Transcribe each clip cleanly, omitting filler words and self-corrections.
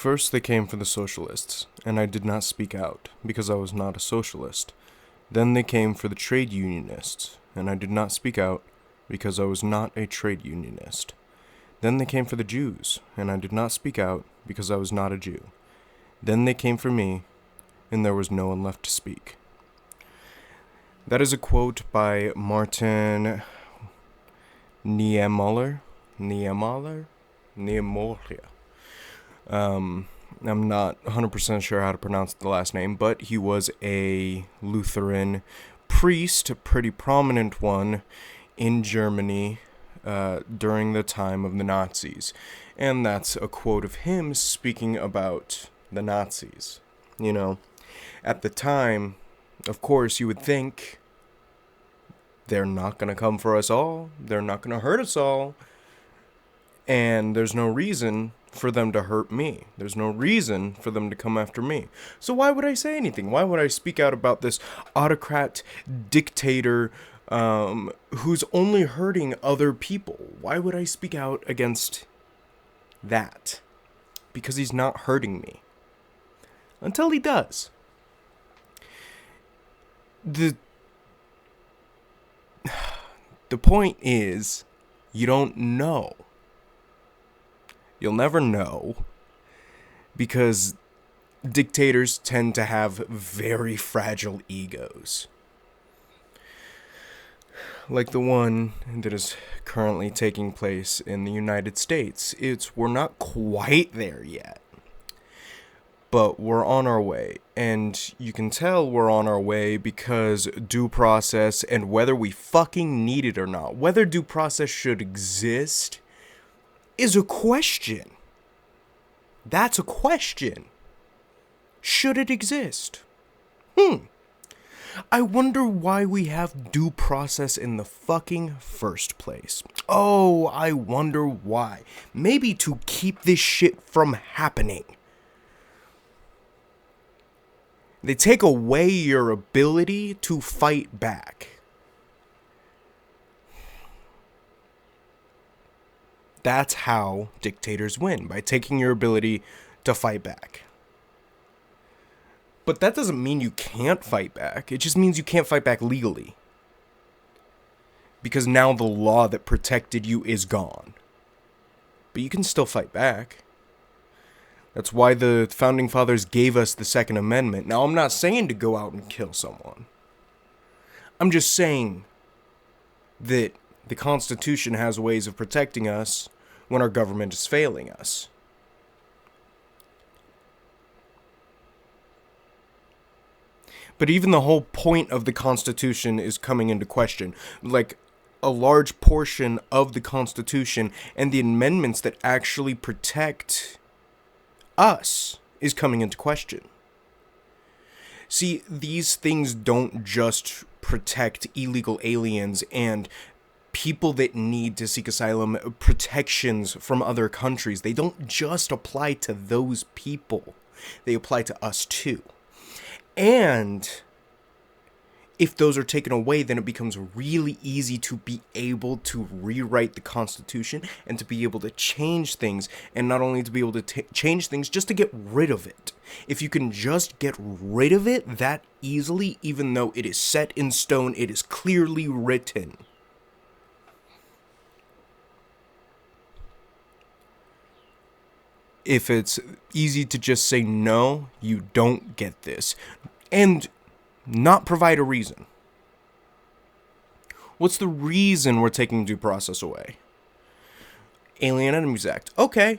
First they came for the socialists, and I did not speak out, because I was not a socialist. Then they came for the trade unionists, and I did not speak out, because I was not a trade unionist. Then they came for the Jews, and I did not speak out, because I was not a Jew. Then they came for me, and there was no one left to speak. That is a quote by Martin Niemöller. I'm not 100% sure how to pronounce the last name, but he was a Lutheran priest, a pretty prominent one in Germany during the time of the Nazis. And that's a quote of him speaking about the Nazis. You know, at the time, of course, you would think they're not going to come for us all. They're not going to hurt us all. And there's no reason for them to hurt me. There's no reason for them to come after me. So why would I say anything? Why would I speak out about this autocrat dictator who's only hurting other people? Why would I speak out against that? Because he's not hurting me. Until he does. The point is, you don't know. You'll never know, because dictators tend to have very fragile egos. Like the one that is currently taking place in the United States. We're not quite there yet, but we're on our way. And you can tell we're on our way because due process, and whether we fucking need it or not, whether due process should exist, is a question. That's a question. Should it exist? I wonder why we have due process in the fucking first place. Oh, I wonder why. Maybe to keep this shit from happening. They take away your ability to fight back. That's how dictators win, by taking your ability to fight back. But that doesn't mean you can't fight back. It just means you can't fight back legally. Because now the law that protected you is gone. But you can still fight back. That's why the Founding Fathers gave us the Second Amendment. Now, I'm not saying to go out and kill someone. I'm just saying that the Constitution has ways of protecting us when our government is failing us. But even the whole point of the Constitution is coming into question. Like, a large portion of the Constitution and the amendments that actually protect us is coming into question. See, these things don't just protect illegal aliens and people that need to seek asylum, protections from other countries. They don't just apply to those people. They apply to us too. And if those are taken away, then it becomes really easy to be able to rewrite the Constitution and to be able to change things. And not only to be able to change things, just to get rid of it. If you can just get rid of it that easily, even though it is set in stone, it is clearly written. If it's easy to just say no, you don't get this. And not provide a reason. What's the reason we're taking due process away? Alien Enemies Act. Okay.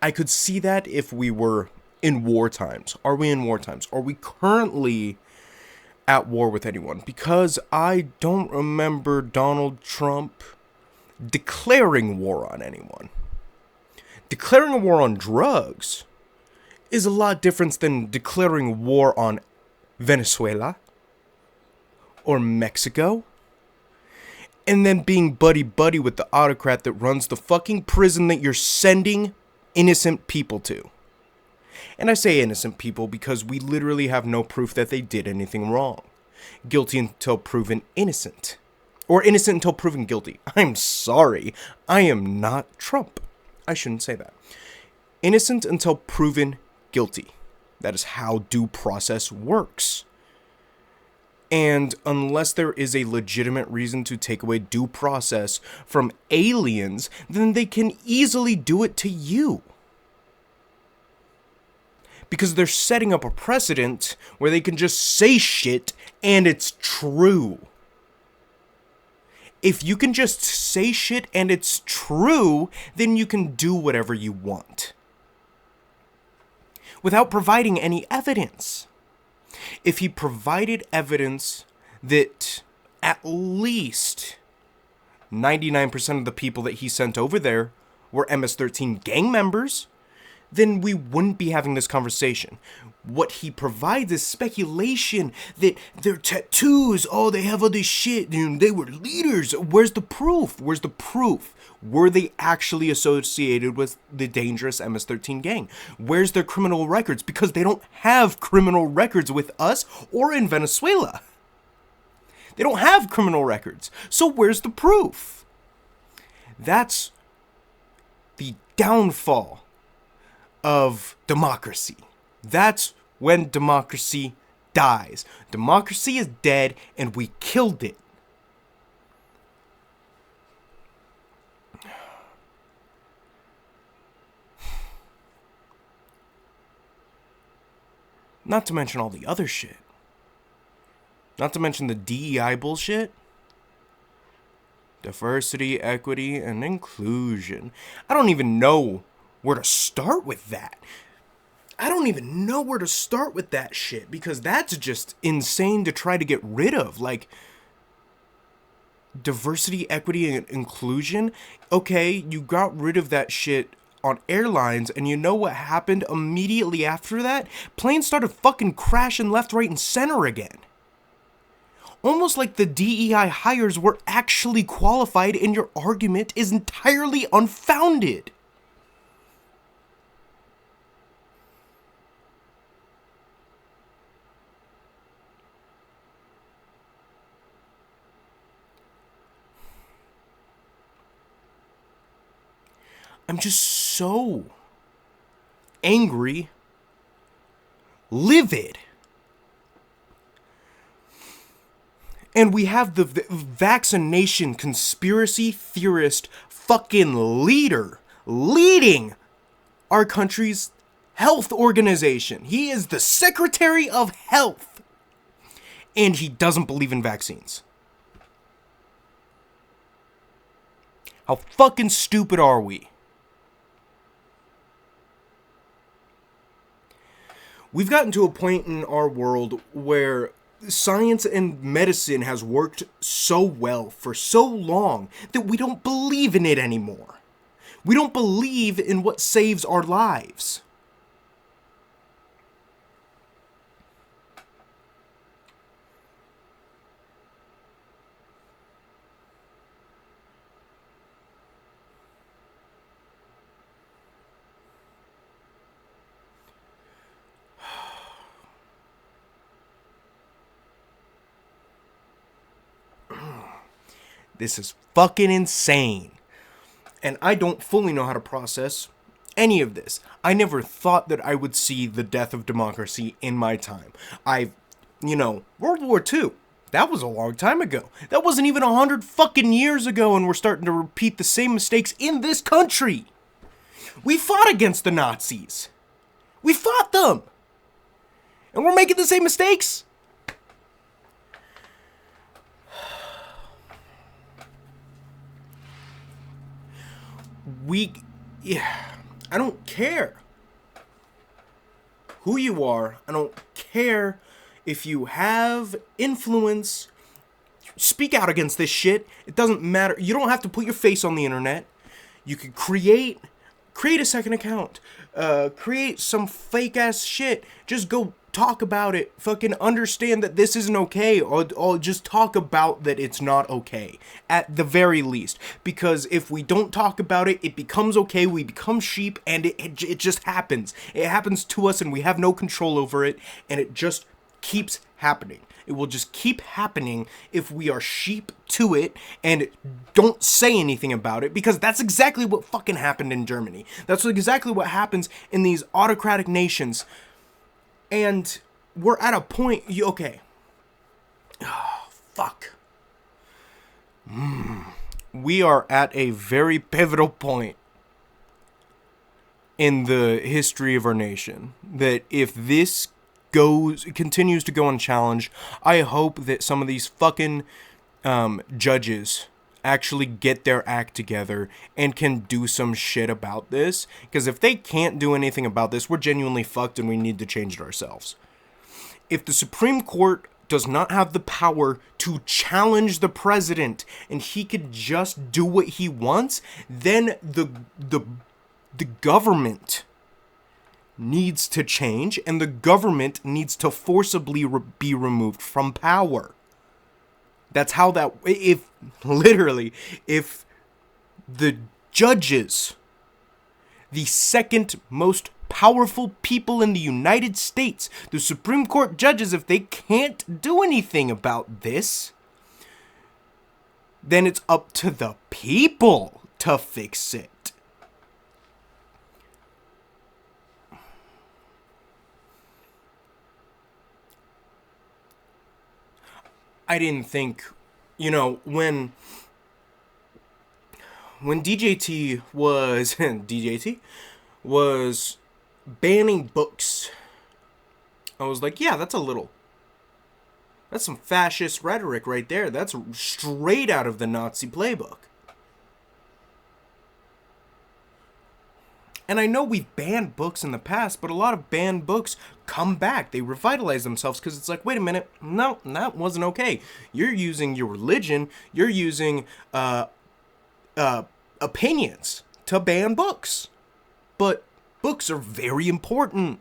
I could see that if we were in war times. Are we in war times? Are we currently at war with anyone? Because I don't remember Donald Trump declaring war on anyone. Declaring a war on drugs is a lot different than declaring war on Venezuela or Mexico and then being buddy-buddy with the autocrat that runs the fucking prison that you're sending innocent people to. And I say innocent people because we literally have no proof that they did anything wrong. Guilty until proven innocent. Or innocent until proven guilty. I'm sorry. I am not Trump. I shouldn't say that. Innocent until proven guilty. That is how due process works. And unless there is a legitimate reason to take away due process from aliens, then they can easily do it to you. Because they're setting up a precedent where they can just say shit and it's true. If you can just say shit and it's true, then you can do whatever you want without providing any evidence. If he provided evidence that at least 99% of the people that he sent over there were MS-13 gang members, then we wouldn't be having this conversation. What he provides is speculation that their tattoos, oh, they have all this shit, and they were leaders. Where's the proof? Where's the proof? Were they actually associated with the dangerous MS-13 gang? Where's their criminal records? Because they don't have criminal records with us or in Venezuela. They don't have criminal records. So where's the proof? That's the downfall of democracy. That's when democracy dies. Democracy is dead and we killed it. Not to mention all the other shit. Not to mention the DEI bullshit. Diversity, equity, and inclusion. I don't even know where to start with that. I don't even know where to start with that shit, because that's just insane to try to get rid of. Like, diversity, equity, and inclusion. Okay, you got rid of that shit on airlines, and you know what happened immediately after that? Planes started fucking crashing left, right, and center again. Almost like the DEI hires were actually qualified, and your argument is entirely unfounded. I'm just so angry, livid. And we have the vaccination conspiracy theorist fucking leader leading our country's health organization. He is the Secretary of Health. And he doesn't believe in vaccines. How fucking stupid are we? We've gotten to a point in our world where science and medicine has worked so well for so long that we don't believe in it anymore. We don't believe in what saves our lives. This is fucking insane. And I don't fully know how to process any of this. I never thought that I would see the death of democracy in my time. World War II, that was a long time ago. That wasn't even 100 fucking years ago, and we're starting to repeat the same mistakes in this country. We fought against the Nazis. We fought them. And we're making the same mistakes. I don't care who you are. I don't care if you have influence. Speak out against this shit. It doesn't matter. You don't have to put your face on the internet. You can create a second account. Create some fake ass shit. Just go talk about it. Fucking understand that this isn't okay, or just talk about that it's not okay at the very least. Because if we don't talk about it, it becomes okay. We become sheep, and it just happens. It happens to us, and we have no control over it, and it just keeps happening. It will just keep happening if we are sheep to it and don't say anything about it, because that's exactly what fucking happened in Germany. That's exactly what happens in these autocratic nations. And we're at a point, okay. Oh, fuck. We are at a very pivotal point in the history of our nation, that if this continues to go unchallenged, I hope that some of these fucking judges actually get their act together and can do some shit about this. Because if they can't do anything about this, we're genuinely fucked and we need to change it ourselves. If the Supreme Court does not have the power to challenge the president and he could just do what he wants, then the government needs to change, and the government needs to forcibly be removed from power. That's how that, if the judges, the second most powerful people in the United States, the Supreme Court judges, if they can't do anything about this, then it's up to the people to fix it. I didn't think, when DJT was banning books, I was like, yeah, that's some fascist rhetoric right there. That's straight out of the Nazi playbook. And I know we've banned books in the past, but a lot of banned books come back. They revitalize themselves because it's like, wait a minute, no, that wasn't okay. You're using your religion, you're using opinions to ban books. But books are very important.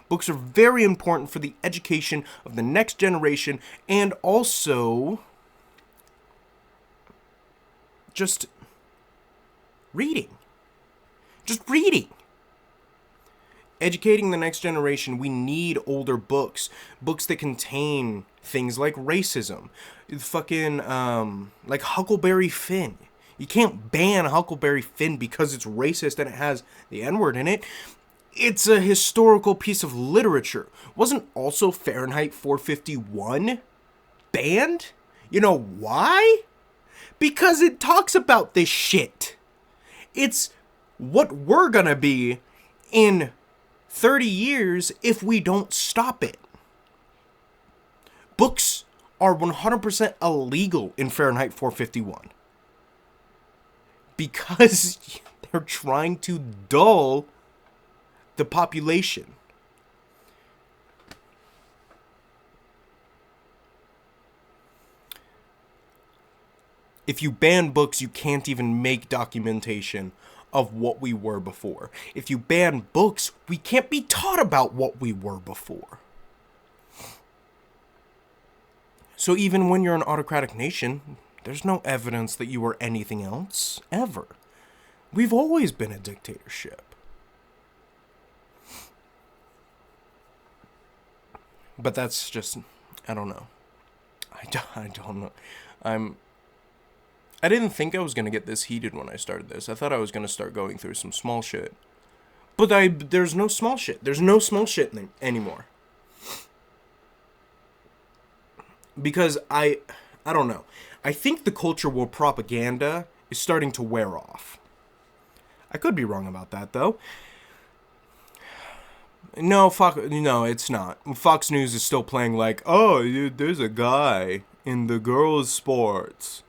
Books are very important for the education of the next generation, and also just reading. Just reading. Educating the next generation, we need older books. Books that contain things like racism. Fucking, like Huckleberry Finn. You can't ban Huckleberry Finn because it's racist and it has the N-word in it. It's a historical piece of literature. Wasn't also Fahrenheit 451 banned? You know why? Because it talks about this shit. It's what we're gonna be in 30 years if we don't stop it. Books are 100% illegal in Fahrenheit 451 because they're trying to dull the population. If you ban books, you can't even make documentation of what we were before. If you ban books, we can't be taught about what we were before. So even when you're an autocratic nation, there's no evidence that you were anything else, ever. We've always been a dictatorship. But that's just, I don't know. I don't know. I didn't think I was going to get this heated when I started this. I thought I was going to start going through some small shit. But there's no small shit. There's no small shit anymore. Because I don't know. I think the culture war propaganda is starting to wear off. I could be wrong about that, though. No, it's not. Fox News is still playing like, oh, there's a guy in the girls' sports.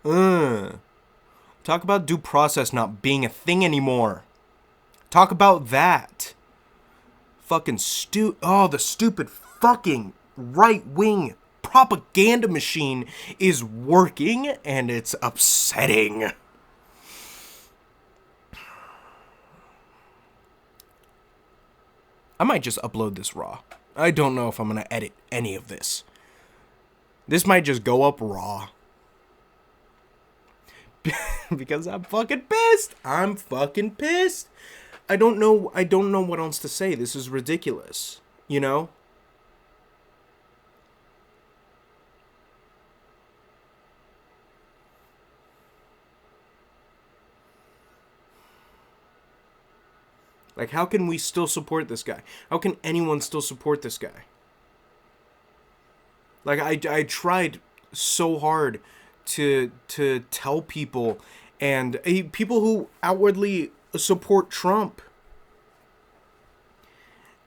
Talk about due process not being a thing anymore. Talk about that. Fucking the stupid fucking right-wing propaganda machine is working, and it's upsetting. I might just upload this raw. I don't know if I'm gonna edit any of this. This might just go up raw. Because I'm fucking pissed. I'm fucking pissed. I don't know what else to say. This is ridiculous. You know? Like, how can we still support this guy? How can anyone still support this guy? Like, I tried so hard to tell people, and people who outwardly support Trump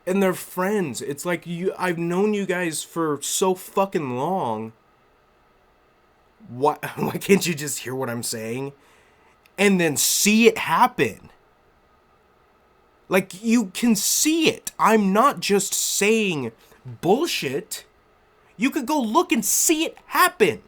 and their friends. It's like, I've known you guys for so fucking long. Why can't you just hear what I'm saying? And then see it happen. Like, you can see it. I'm not just saying bullshit. You could go look and see it happen.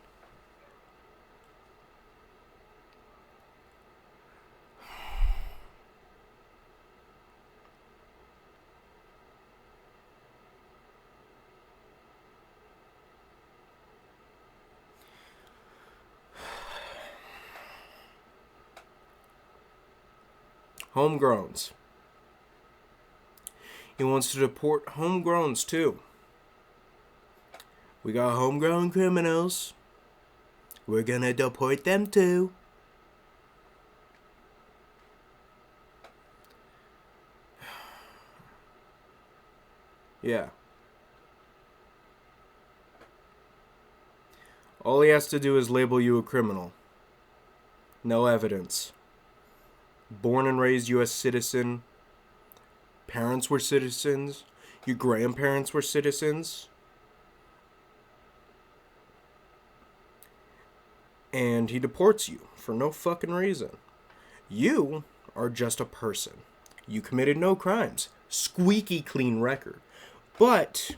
Homegrowns. He wants to deport homegrowns too. We got homegrown criminals. We're gonna deport them too. Yeah. All he has to do is label you a criminal. No evidence. Born and raised U.S. citizen. Parents were citizens. Your grandparents were citizens. And he deports you for no fucking reason. You are just a person. You committed no crimes. Squeaky clean record. But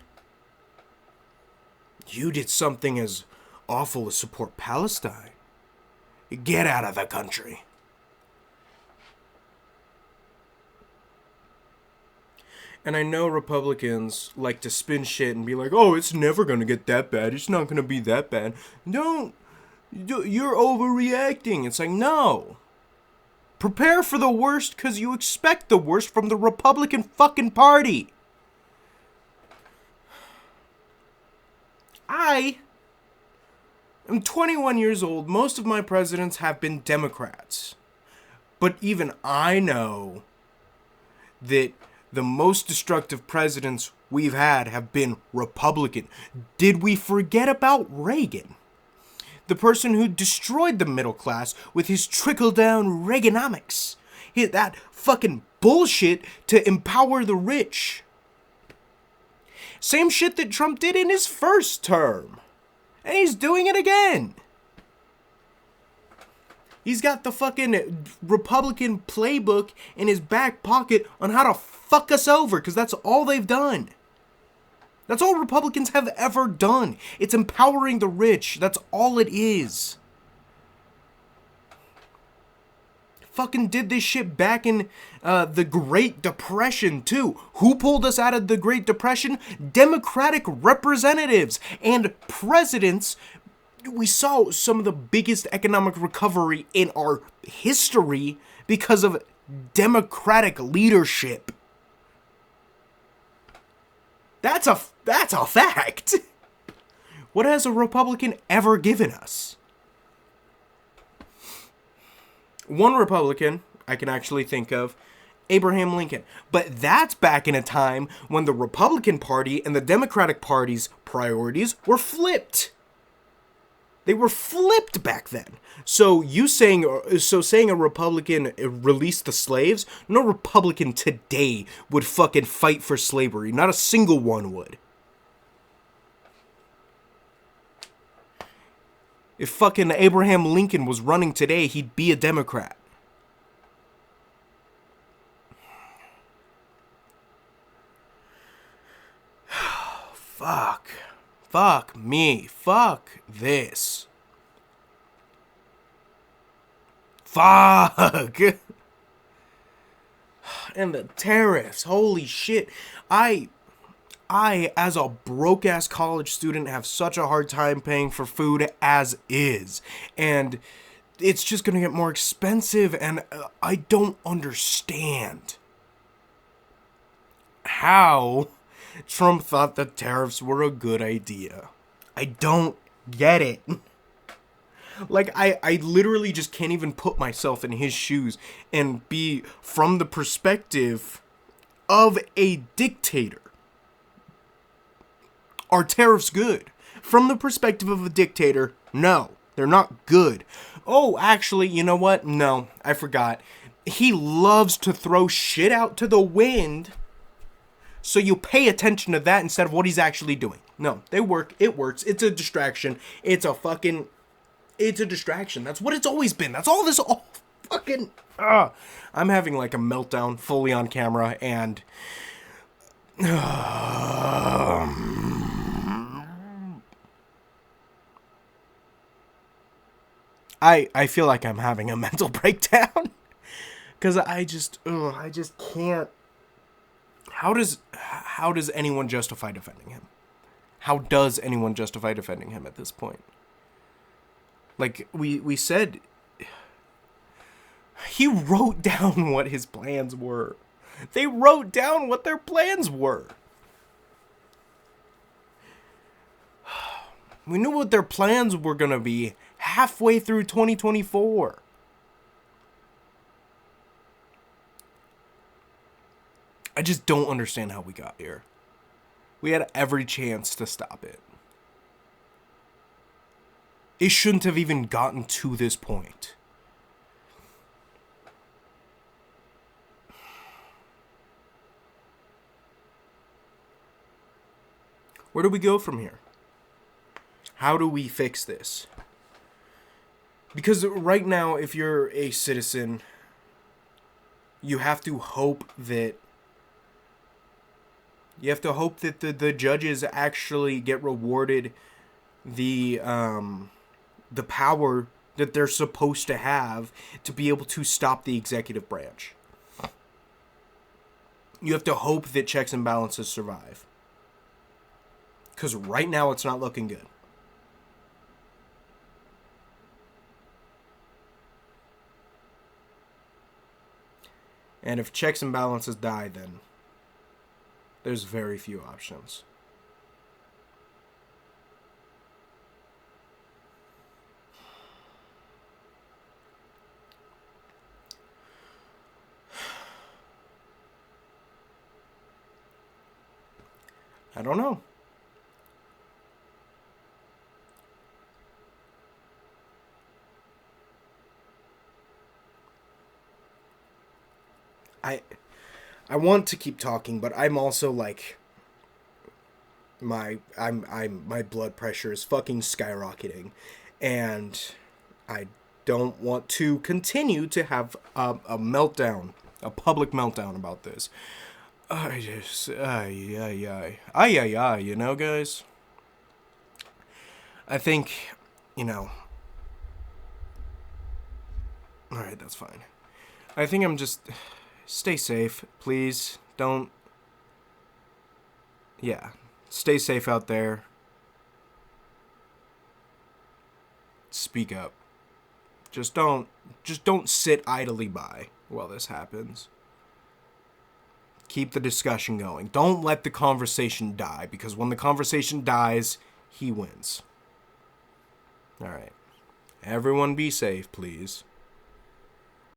you did something as awful as support Palestine. Get out of the country. And I know Republicans like to spin shit and be like, oh, it's never going to get that bad. It's not going to be that bad. Don't. You're overreacting. It's like, no. Prepare for the worst because you expect the worst from the Republican fucking Party. I am 21 years old. Most of my presidents have been Democrats. But even I know that the most destructive presidents we've had have been Republican. Did we forget about Reagan? The person who destroyed the middle class with his trickle-down Reaganomics. That fucking bullshit to empower the rich. Same shit that Trump did in his first term. And he's doing it again. He's got the fucking Republican playbook in his back pocket on how to fuck us over, because that's all they've done. That's all Republicans have ever done. It's empowering the rich. That's all it is. Fucking did this shit back in the Great Depression, too. Who pulled us out of the Great Depression? Democratic representatives and presidents. We saw some of the biggest economic recovery in our history because of Democratic leadership. That's a fact. What has a Republican ever given us? One Republican I can actually think of, Abraham Lincoln. But that's back in a time when the Republican Party and the Democratic Party's priorities were flipped. They were flipped back then. So saying a Republican released the slaves? No Republican today would fucking fight for slavery. Not a single one would. If fucking Abraham Lincoln was running today, he'd be a Democrat. Fuck. Fuck me. Fuck this. Fuck. And the tariffs. Holy shit. I, as a broke-ass college student, have such a hard time paying for food as is. And it's just gonna get more expensive, and I don't understand how Trump thought that tariffs were a good idea. I don't get it. Like, I literally just can't even put myself in his shoes and be from the perspective of a dictator. Are tariffs good? From the perspective of a dictator, no, they're not good. Oh, actually, you know what? No, I forgot. He loves to throw shit out to the wind, so you pay attention to that instead of what he's actually doing. No, they work. It works. It's a distraction. It's a distraction. That's what it's always been. That's all this all fucking... I'm having like a meltdown fully on camera, and... I feel like I'm having a mental breakdown. Because I just can't... How does anyone justify defending him? How does anyone justify defending him at this point? Like, we said... He wrote down what his plans were. They wrote down what their plans were. We knew what their plans were going to be halfway through 2024. I just don't understand how we got here. We had every chance to stop it. It shouldn't have even gotten to this point. Where do we go from here? How do we fix this? Because right now, if you're a citizen, you have to hope that the judges actually get rewarded the power that they're supposed to have to be able to stop the executive branch. You have to hope that checks and balances survive. Because right now it's not looking good. And if checks and balances die, then there's very few options. I don't know. I want to keep talking, but I'm also like my blood pressure is fucking skyrocketing, and I don't want to continue to have a meltdown, a public meltdown about this. I just you know, guys. I think, you know. All right, that's fine. I think I'm just... Stay safe, please. Don't... Yeah. Stay safe out there. Speak up. Just don't sit idly by while this happens. Keep the discussion going. Don't let the conversation die, because when the conversation dies, he wins. Alright. Everyone be safe, please.